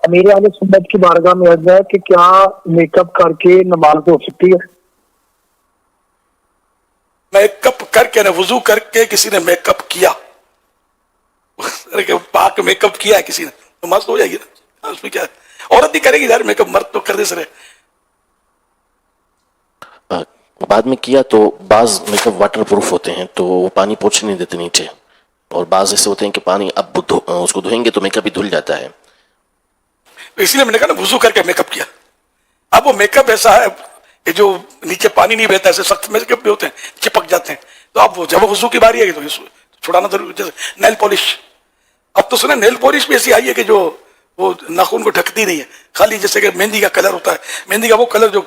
امیر اہل سنت کی بارگاہ میں عرض ہے کہ کیا میک اپ کر کے نماز ہو سکتی ہے؟ میک اپ کر کے نا، وضو کر کے کسی نے میک اپ کیا، پاک میک اپ کیا ہے کسی نے، نماز تو ہو جائے گی نا، اس میں کیا ہے؟ عورت بھی کرے گی یار میک اپ، مرد تو کر دے سرے. بعد میں کیا تو بعض میک اپ واٹر پروف ہوتے ہیں تو وہ پانی پہنچنے نہیں دیتے نیچے، اور بعض ایسے ہوتے ہیں کہ پانی اب اس کو دھوئیں گے تو میک اپ بھی دھل جاتا ہے. اسی لیے میں نے کہا نا وضو کر کے میک اپ کیا. اب وہ میک اپ ایسا ہے کہ جو نیچے پانی نہیں بہتا، ایسے سخت میک اپ بھی ہوتے ہیں چپک جاتے ہیں، تو اب جب وضو کی باری ہے تو چھڑانا ضروری. جیسے نیل پالش، اب تو سنا نیل پالش بھی ایسی آئی ہے کہ جو وہ ناخن کو ڈھکتی نہیں ہے، خالی جیسے کہ مہندی کا کلر ہوتا ہے، مہندی کا وہ کلر جو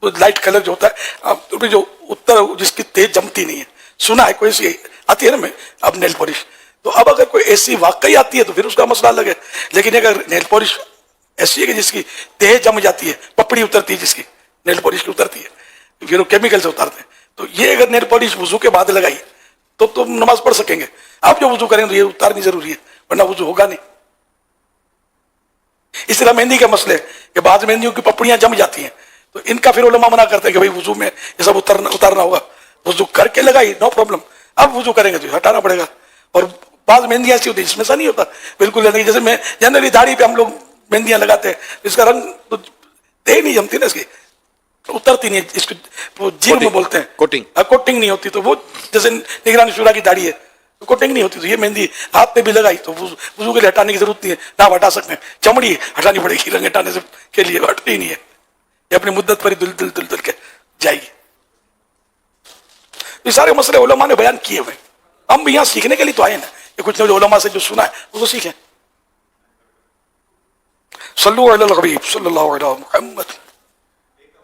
لائٹ کلر جو ہوتا ہے، اب جو اتر جس کی تیز جمتی نہیں ہے، سنا ہے کوئی ایسی آتی ہے نا میں اب نیل پالش. تو اب اگر کوئی ایسی واقعی آتی ہے تو پھر اس کا مسئلہ الگ ہے، لیکن اگر نیل پالش ایسی ہے کہ جس کی تیز جم جاتی ہے، پپڑی اترتی ہے جس کی نیل پالش کی اترتی ہے، پھر وہ کیمیکل سے اتارتے ہیں، تو یہ اگر نیل پالش وضو کے بعد لگائی تو تم نماز پڑھ سکیں گے. آپ جو وضو کریں تو یہ اتارنی ضروری ہے، ورنہ وضو ہوگا نہیں. اس طرح مہندی کے مسئلے کہ بعض مہندیوں کی پپڑیاں جم جاتی ہیں، تو ان کا پھر علماء منع کرتے ہیں کہ بھائی وضو میں یہ سب اتارنا ہوگا. وضو کر کے لگائی نو پرابلم، اب وضو کریں گے تو ہٹانا پڑے گا. اور بعض مہندیاں ایسی ہوتی ہیں اس میں ایسا نہیں ہوتا بالکل، جیسے میں جنرلی داڑھی پہ ہم لوگ مہندیاں لگاتے ہیں، اس کا رنگ تو تیز نہیں جمتی نا، اس کی اترتی نہیں، اس کو جیل میں بولتے ہیں کوٹنگ نہیں ہوتی، تو وہ جیسے نگرانی شورا کی داڑھی ہے کوٹنگ نہیں ہوتی. تو یہ مہندی ہاتھ پہ بھی لگائی تو وضو کے لیے ہٹانے کی ضرورت نہیں ہے، نہ آپ ہٹا سکتے ہیں. چمڑی ہٹانی پڑے گی، رنگ ہٹانے کے لیے ہٹتی ہی نہیں ہے، یہ اپنی مدت پر ہی دل کے جائے گی. یہ سارے مسئلے علماء نے بیان کیے ہوئے، ہم بھی یہاں سیکھنے کے لیے تو آئے نا، یہ کچھ جو علماء سے جو سنا ہے وہ تو سیکھیں. صلو علی الحبیب صلی اللہ علیہ محمد.